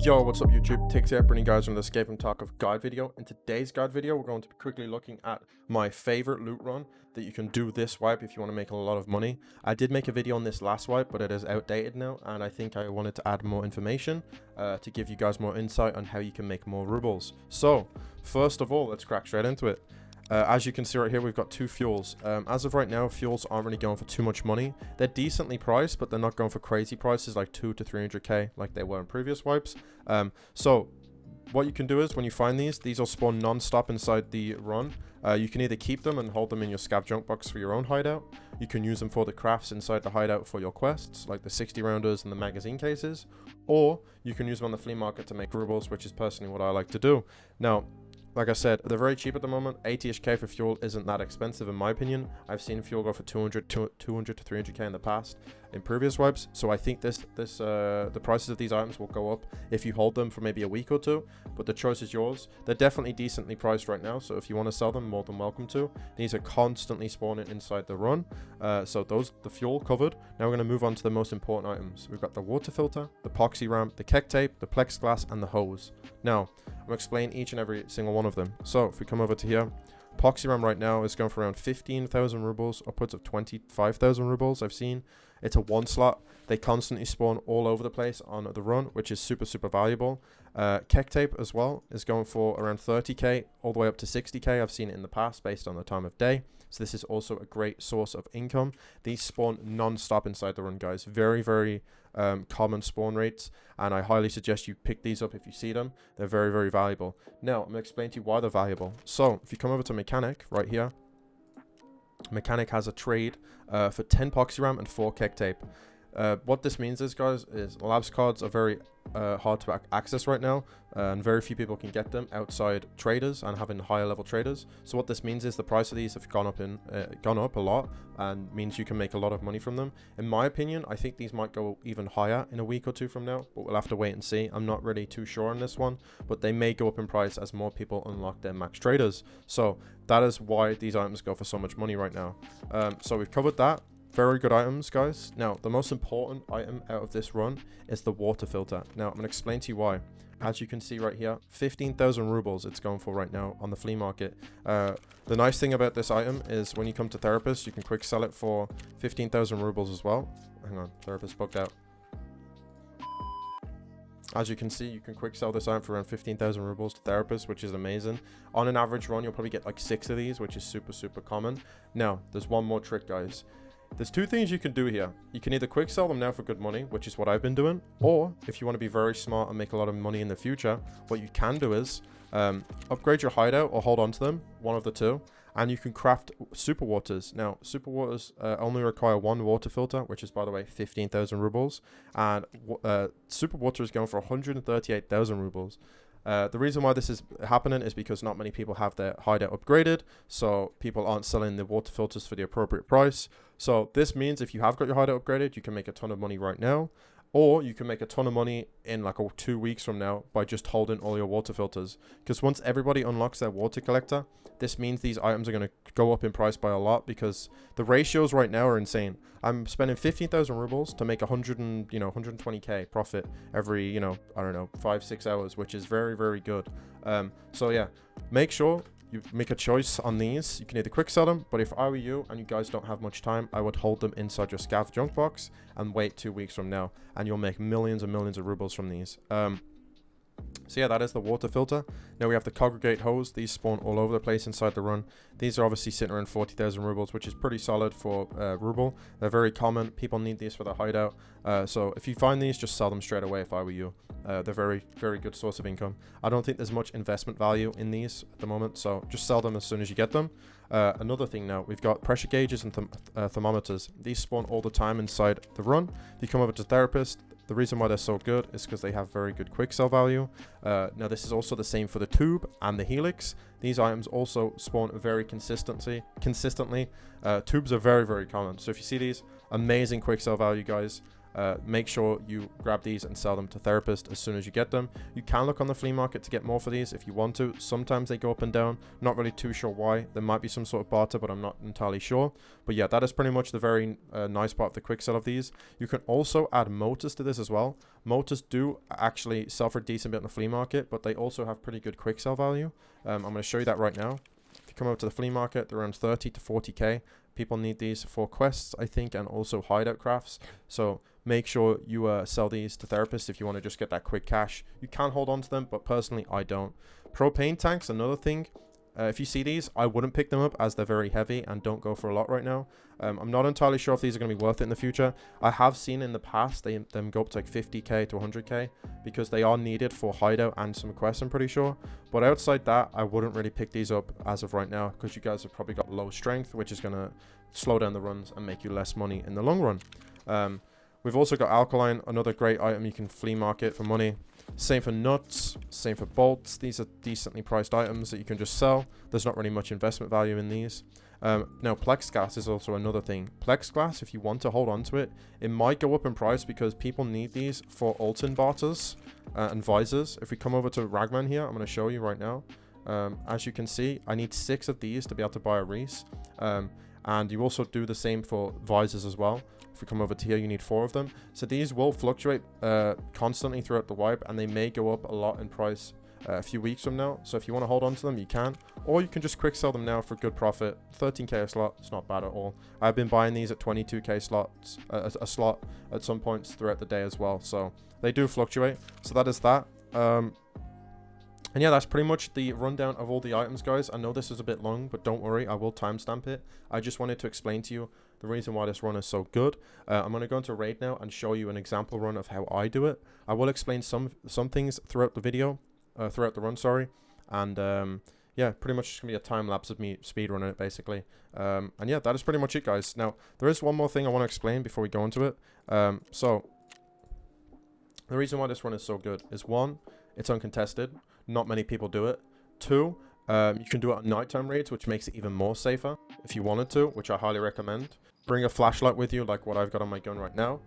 Yo, what's up YouTube? Tigz here, bringing you guys another Escape from Tarkov guide video. In today's guide video, we're going to be quickly looking at my favorite loot run that you can do this wipe if you want to make a lot of money. I did make a video on this last wipe, but it is outdated now, and I think I wanted to add more information to give you guys more insight on how you can make more rubles. So, first of all, let's crack straight into it. As you can see right here, we've got two fuels. As of right now, fuels aren't really going for too much money. They're decently priced, but they're not going for crazy prices like 200 to 300k like they were in previous wipes. So what you can do is when you find these will spawn non-stop inside the run. You can either keep them and hold them in your scav junk box for your own hideout. You can use them for the crafts inside the hideout for your quests, like the 60 rounders and the magazine cases, or you can use them on the flea market to make rubles, which is personally what I like to do. Now, like I said, they're very cheap at the moment. 80-ish-k for fuel isn't that expensive in my opinion. I've seen fuel go for 200 to 300k in the past in previous wipes. So I think the prices of these items will go up if you hold them for maybe a week or two. But the choice is yours. They're definitely decently priced right now. So if you want to sell them, more than welcome to. These are constantly spawning inside the run. So the fuel covered. Now we're going to move on to the most important items. We've got the water filter, the epoxy ramp, the keg tape, the plexiglass, and the hose. Now, I'm going to explain each and every single one of them. So if we come over to here, epoxy RAM right now is going for around 15,000 rubles, upwards of 25,000 rubles I've seen. It's a one slot. They constantly spawn all over the place on the run, which is super valuable. Keg tape as well is going for around 30k all the way up to 60k. I've seen it in the past based on the time of day. So this is also a great source of income. These spawn non-stop inside the run, guys. Very common spawn rates, and I highly suggest you pick these up if you see them. They're very valuable. Now I'm going to explain to you why they're valuable. So if you come over to mechanic right here, mechanic has a trade for 10 epoxy RAM and 4 keg tape. What this means is, guys, is labs cards are very hard to access right now, and very few people can get them outside traders and having higher level traders. So what this means is the price of these have gone up a lot, and means you can make a lot of money from them. In my opinion, I think these might go even higher in a week or two from now, but we'll have to wait and see. I'm not really too sure on this one, but they may go up in price as more people unlock their max traders. So that is why these items go for so much money right now. So we've covered that. Very good items, guys. Now, the most important item out of this run is the water filter. Now, I'm going to explain to you why. As you can see right here, 15,000 rubles it's going for right now on the flea market. The nice thing about this item is when you come to therapist, you can quick sell it for 15,000 rubles as well. Hang on, therapist bugged out. As you can see, you can quick sell this item for around 15,000 rubles to therapists, which is amazing. On an average run, you'll probably get like 6 of these, which is super common. Now, there's one more trick, guys. There's two things you can do here. You can either quick sell them now for good money, which is what I've been doing, or if you want to be very smart and make a lot of money in the future, what you can do is upgrade your hideout or hold on to them, one of the two, and you can craft super waters. Now, super waters only require one water filter, which is, by the way, 15,000 rubles, and super water is going for 138,000 rubles. The reason why this is happening is because not many people have their hideout upgraded, so people aren't selling the water filters for the appropriate price. So this means if you have got your hideout upgraded, you can make a ton of money right now, or you can make a ton of money in like 2 weeks from now by just holding all your water filters. Because once everybody unlocks their water collector, this means these items are going to go up in price by a lot, because the ratios right now are insane. I'm spending 15,000 rubles to make 120k profit every, I don't know, 5-6 hours, which is very good. So yeah, make sure you make a choice on these. You can either quick sell them, but if I were you and you guys don't have much time, I would hold them inside your scav junk box and wait 2 weeks from now, and you'll make millions and millions of rubles from these. So yeah, that is the water filter. Now we have the congregate hose. These spawn all over the place inside the run. These are obviously sitting around 40,000 rubles, which is pretty solid for ruble. They're very common. People need these for their hideout. So if you find these, just sell them straight away if I were you. They're very good source of income. I don't think there's much investment value in these at the moment, so just sell them as soon as you get them. Another thing now, we've got pressure gauges and thermometers. These spawn all the time inside the run. If you come over to therapist, the reason why they're so good is because they have very good quick sell value. Now this is also the same for the tube and the helix. These items also spawn very consistently. Tubes are very common. So if you see these Amazing quick sell value, guys. Make sure you grab these and sell them to therapists as soon as you get them. You can look on the flea market to get more for these if you want to. Sometimes they go up and down. Not really too sure why. There might be some sort of barter, but I'm not entirely sure. But yeah, that is pretty much the very nice part of the quick sell of these. You can also add motors to this as well. Motors do actually sell for a decent bit in the flea market, but they also have pretty good quick sell value. I'm going to show you that right now. If you come over to the flea market, they're around 30 to 40k. People need these for quests, I think, and also hideout crafts. So make sure you sell these to therapists if you want to just get that quick cash. You can hold on to them, but personally, I don't. Propane tanks, another thing. If you see these, I wouldn't pick them up as they're very heavy and don't go for a lot right now. I'm not entirely sure if these are going to be worth it in the future. I have seen in the past them go up to like 50k to 100k because they are needed for hideout and some quests, I'm pretty sure. But outside that, I wouldn't really pick these up as of right now because you guys have probably got low strength, which is going to slow down the runs and make you less money in the long run. We've also got alkaline, another great item you can flea market for money. Same for nuts, same for bolts. These are decently priced items that you can just sell. There's not really much investment value in these. Now, plexiglass is also another thing. Plexiglass, if you want to hold on to it, it might go up in price because people need these for Alton barters and visors. If we come over to Ragman here, I'm going to show you right now. As you can see, I need 6 of these to be able to buy a Reese. And you also do the same for visors as well. If we come over to here, you need 4 of them. So these will fluctuate constantly throughout the wipe, and they may go up a lot in price a few weeks from now. So if you want to hold on to them, you can. Or you can just quick sell them now for good profit. 13k a slot, it's not bad at all. I've been buying these at 22k slots, a slot at some points throughout the day as well. So they do fluctuate. So that is that. And yeah, that's pretty much the rundown of all the items, guys. I know this is a bit long, but don't worry, I will timestamp it. I just wanted to explain to you the reason why this run is so good. I'm going to go into raid now and show you an example run of how I do it. I will explain some things throughout the video, throughout the run, sorry. And yeah, pretty much just going to be a time lapse of me speedrunning it, basically. And yeah, that is pretty much it, guys. Now, there is one more thing I want to explain before we go into it. So, the reason why this run is so good is 1, it's uncontested. Not many people do it. 2, you can do it on nighttime raids, which makes it even more safer if you wanted to, which I highly recommend. Bring a flashlight with you, like what I've got on my gun right now.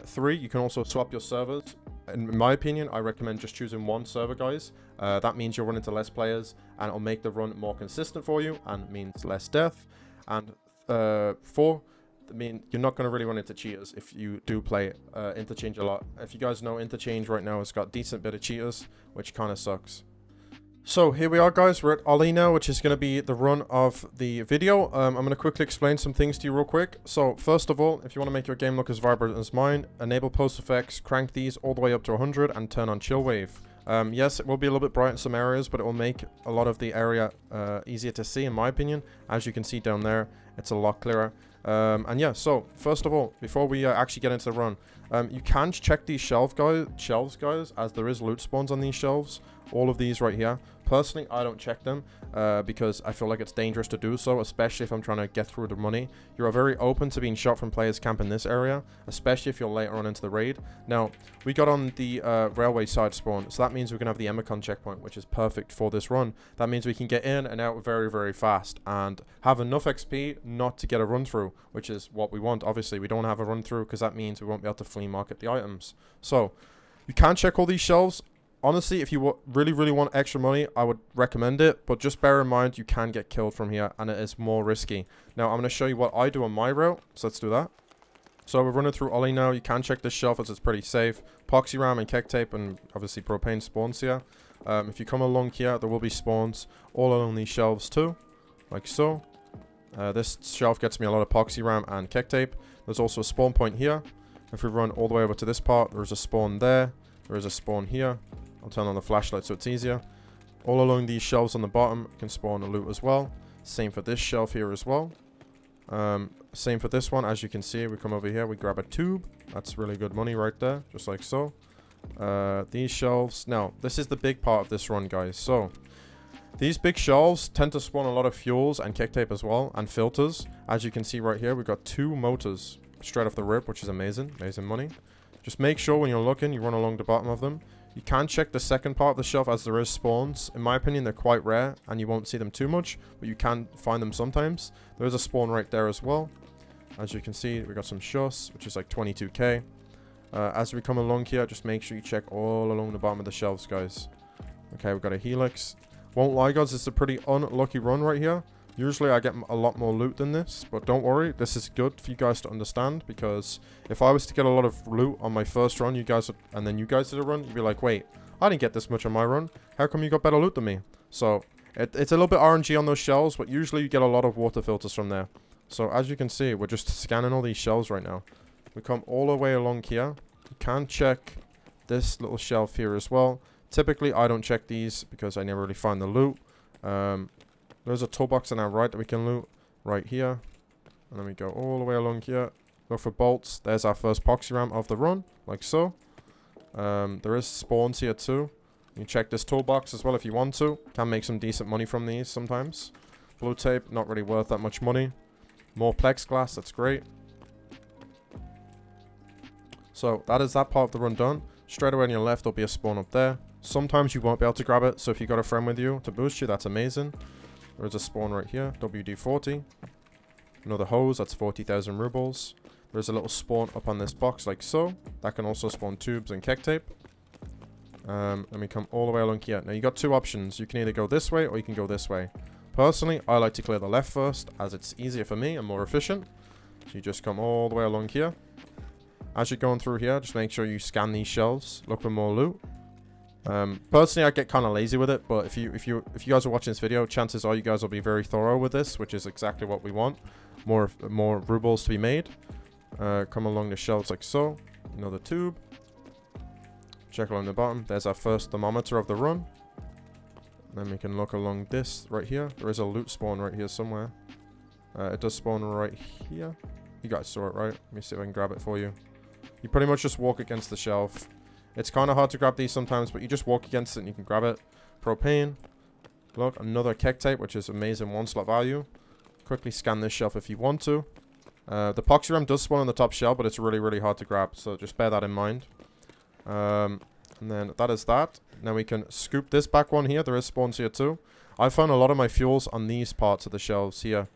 3, you can also swap your servers. In my opinion, I recommend just choosing 1 server, guys. That means you'll run into less players, and it'll make the run more consistent for you, and means less death. And 4, I mean, you're not going to really run into cheaters if you do play Interchange a lot. If you guys know, Interchange right now has got a decent bit of cheaters, which kind of sucks. So here we are, guys. We're at Ollie now, which is going to be the run of the video. I'm going to quickly explain some things to you real quick. So first of all, if you want to make your game look as vibrant as mine, enable post effects, crank these all the way up to 100 and turn on chill wave. Yes, it will be a little bit bright in some areas, but it will make a lot of the area easier to see, in my opinion. As you can see down there, it's a lot clearer. And yeah, so first of all, before we actually get into the run, you can check these shelves, guys, as there is loot spawns on these shelves. All of these right here. Personally, I don't check them because I feel like it's dangerous to do so, especially if I'm trying to get through the money. You're very open to being shot from players camping this area, especially if you're later on into the raid. Now, we got on the railway side spawn, so that means we can have the Emicon checkpoint, which is perfect for this run. That means we can get in and out very, very fast and have enough XP not to get a run through, which is what we want. Obviously, we don't have a run through because that means we won't be able to flea market the items. So, you can check all these shelves. Honestly, if you really, really want extra money, I would recommend it. But just bear in mind, you can get killed from here, and it is more risky. Now, I'm going to show you what I do on my route. So, let's do that. So, we're running through Ollie now. You can check this shelf as it's pretty safe. Epoxy ram and keg tape and obviously propane spawns here. If you come along here, there will be spawns all along these shelves too. Like so. This shelf gets me a lot of epoxy ram and keg tape. There's also a spawn point here. If we run all the way over to this part, there's a spawn there. There is a spawn here. I'll turn on the flashlight so it's easier. All along these shelves on the bottom, you can spawn a loot as well. Same for this shelf here as well. Same for this one. As you can see, we come over here, we grab a tube. That's really good money right there, just like so. These shelves. Now, this is the big part of this run, guys. So, these big shelves tend to spawn a lot of fuels and keg tape as well, and filters. As you can see right here, we've got 2 motors straight off the rip, which is amazing. Amazing money. Just make sure when you're looking, you run along the bottom of them. You can check the second part of the shelf as there is spawns. In my opinion, they're quite rare and you won't see them too much, but you can find them sometimes. There is a spawn right there as well. As you can see, we got some shush, which is like 22k. As we come along here, just make sure you check all along the bottom of the shelves, guys. Okay, we've got a helix. Won't lie, guys, it's a pretty unlucky run right here. Usually I get a lot more loot than this, but don't worry, this is good for you guys to understand, because if I was to get a lot of loot on my first run, and then you guys did a run, you'd be like, wait, I didn't get this much on my run. How come you got better loot than me? So it's a little bit RNG on those shelves, but usually you get a lot of water filters from there. So as you can see, we're just scanning all these shelves right now. We come all the way along here. You can check this little shelf here as well. Typically, I don't check these because I never really find the loot. There's a toolbox on our right that we can loot right here. And then we go all the way along here. Look for bolts. There's our first poxy ram of the run, like so. There is spawns here too. You can check this toolbox as well if you want to. Can make some decent money from these sometimes. Blue tape, not really worth that much money. More plexiglass, that's great. So that is that part of the run done. Straight away on your left, there'll be a spawn up there. Sometimes you won't be able to grab it, so if you got a friend with you to boost you, that's amazing. There's a spawn right here, WD-40. Another hose, that's 40,000 rubles. There's a little spawn up on this box like so. That can also spawn tubes and keg tape. And we come all the way along here. Now you got two options. You can either go this way or you can go this way. Personally, I like to clear the left first, as it's easier for me and more efficient. So you just come all the way along here. As you're going through here, just make sure you scan these shelves, look for more loot. Personally, I get kind of lazy with it, but if you guys are watching this video, chances are you guys will be very thorough with this, which is exactly what we want. More rubles to be made. Come along the shelves like so. Another tube. Check along the bottom. There's our first thermometer of the run. Then we can look along this right here. There is a loot spawn right here somewhere. It does spawn right here. You guys saw it, right? Let me see if I can grab it for you. You pretty much just walk against the shelf. It's kind of hard to grab these sometimes, but you just walk against it and you can grab it. Propane. Look, another keg tape, which is amazing one slot value. Quickly scan this shelf if you want to. The poxy ram does spawn on the top shelf, but it's really, really hard to grab, so just bear that in mind. And then that is that. Now we can scoop this back one here. There is spawns here too. I found a lot of my fuels on these parts of the shelves here.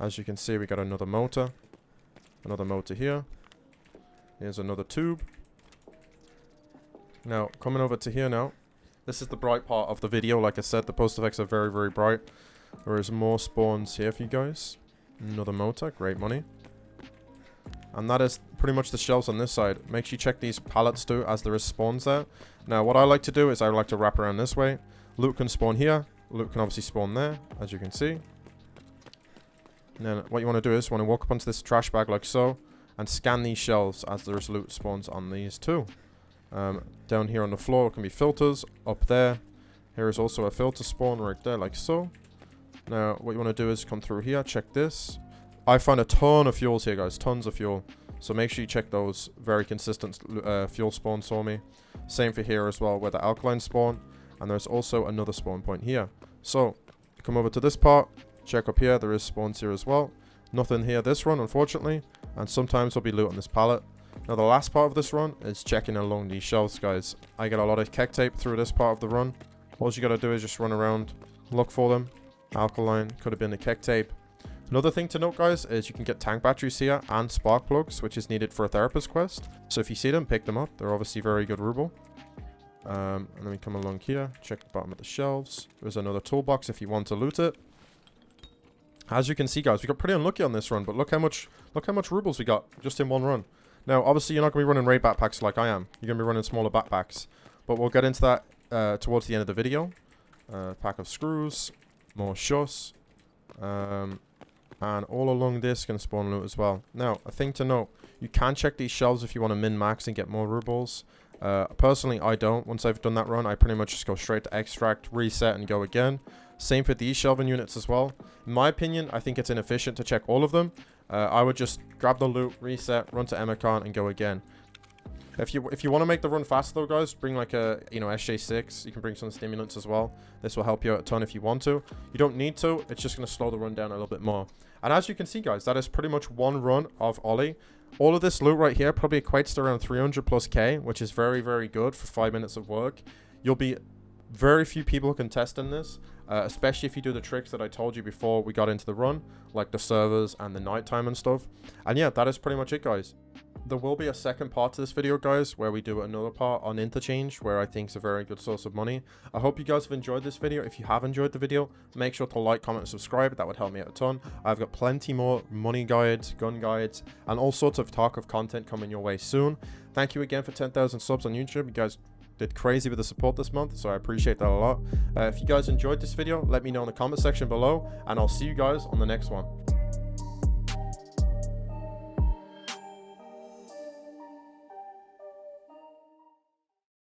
As you can see, we got another motor. Another motor here. Here's another tube. Now, coming over to here now. This is the bright part of the video. Like I said, the post effects are very, very bright. There is more spawns here for you guys. Another motor. Great money. And that is pretty much the shelves on this side. Make sure you check these pallets too, as there is spawns there. Now, what I like to do is I like to wrap around this way. Loot can spawn here. Loot can obviously spawn there, as you can see. And then what you want to do is you want to walk up onto this trash bag like so. And scan these shelves, as there's loot spawns on these too. Down here on the floor can be filters. Up there. Here is also a filter spawn right there, like so. Now, what you want to do is come through here. Check this. I found a ton of fuels here, guys. Tons of fuel. So make sure you check those very consistent fuel spawns for me. Same for here as well, where the alkaline spawn. And there's also another spawn point here. So, come over to this part. Check up here. There is spawns here as well. Nothing here this run, unfortunately. And sometimes there'll be loot on this pallet. Now, the last part of this run is checking along these shelves, guys. I get a lot of keg tape through this part of the run. All you got to do is just run around, look for them. Alkaline, could have been the keg tape. Another thing to note, guys, is you can get tank batteries here and spark plugs, which is needed for a therapist quest. So if you see them, pick them up. They're obviously very good ruble. And then we come along here, check the bottom of the shelves. There's another toolbox if you want to loot it. As you can see, guys, we got pretty unlucky on this run, but look how much rubles we got just in one run. Now, obviously, you're not going to be running raid backpacks like I am. You're going to be running smaller backpacks. But we'll get into that towards the end of the video. Pack of screws, more shush. And all along this can spawn loot as well. Now, a thing to note, you can check these shelves if you want to min-max and get more rubles. Personally, I don't. Once I've done that run, I pretty much just go straight to extract, reset, and go again. Same for these shelving units as well. In my opinion, I think it's inefficient to check all of them. I would just grab the loot, reset, run to Emican, and go again. If you want to make the run faster though, guys, bring like a SJ6. You can bring some stimulants as well. This will help you out a ton if you want to. You don't need to. It's just going to slow the run down a little bit more. And as you can see, guys, that is pretty much one run of Ollie. All of this loot right here probably equates to around 300 plus K, which is very, very good for 5 minutes of work. You'll be very few people who can test in this. especially if you do the tricks that I told you before we got into the run, like the servers and the nighttime and stuff. And yeah, that is pretty much it, guys. There will be a second part to this video, guys, where we do another part on interchange, where I think is a very good source of money. I hope you guys have enjoyed this video. If you have enjoyed the video, make sure to like, comment, and subscribe. That would help me out a ton. I've got plenty more money guides, gun guides, and all sorts of Tarkov content coming your way soon. Thank you again for 10,000 subs on YouTube. You guys did crazy with the support this month, so I appreciate that a lot. If you guys enjoyed this video, let me know in the comment section below, and I'll see you guys on the next one.